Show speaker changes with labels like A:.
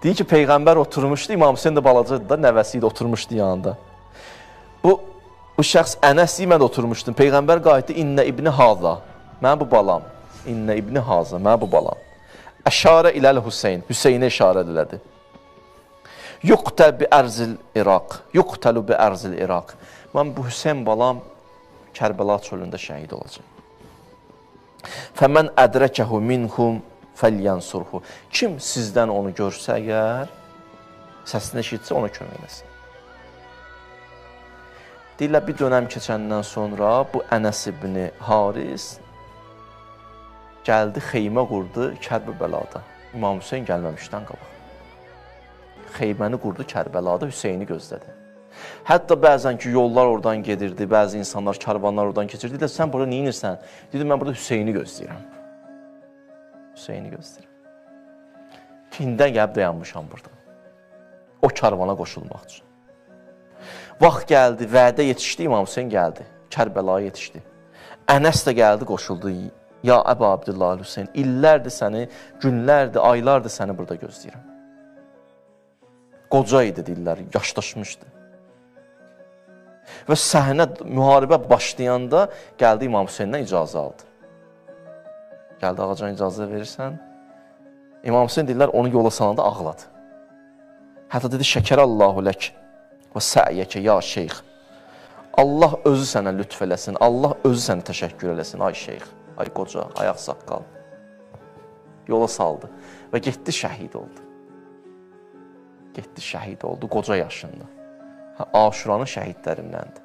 A: Deyir ki, Peyğəmbər oturmuşdu, İmam Hüseyin də balacadır da, nəvəsi ilə oturmuşdu yanında. Bu şəxs Ənəs deyir, mən də oturmuşdum. Peyğəmbər qayıtdı, İnnə ibni haza, mən bu balam. İnnə ibni haza, mən bu balam. Əşarə iləl Hüseyin, Hüseynə işarə elədi. Yuqtəl bi ərzil İraq, yuqtəlu bi ərzil İraq. Mən bu Hüseyin balam Kərbəla çölündə şəhid olacaq. Fəmən ədrəkəhu minhum fəlyansurhu. Kim sizdən onu görsə əgər, səsini eşitsə ona kömək eləsin. Deyirlər, bir dönəm keçəndən sonra bu Ənəs ibn Haris gəldi, xeymə qurdu Kərbəlada. İmam Hüseyin gəlməmişdən qabaq. Xeyməni qurdu Kərbəlada, Hüseyni gözlədi. Hətta bəzən ki, yollar oradan gedirdi, bəzi insanlar, karvanlar oradan keçirdi. Deyirlər, sən burada neyinirsən? Dedim, mən burada Hüseyni gözləyirəm. Hüseyni gözləyirəm. Hindən gəlib dayanmışam burada. O karvana qoşulmaq üçün. Vaxt gəldi, vədə yetişdi, İmam Hüseyin gəldi. Kərbəlaya yetişdi. Ənəs də gəldi, qoşuldu. Ya Əbu Abdullah Hüseyin, illərdir səni, günlərdir, aylardır səni burada gözləyirəm. Qoca idi, deyirlər, yaşdaşmışdı. Və səhnə, müharibə başlayanda gəldi İmam Hüseyindən icazə aldı. Gəldi, ağacan icazə verirsən. İmam Hüseyin deyirlər, onu yola salanda ağladı. Hətta dedi, şəkərəllahu lək və sə'iyyəkə ya şeyx. Allah özü sənə lütf eləsin, Allah özü sənə təşəkkür eləsin, ay şeyx, ay qoca, ay ağsaqqal. Yola saldı və getdi, şəhid oldu. Getdi, şəhid oldu, qoca yaşında. Aşuranın şəhidlərindəndir.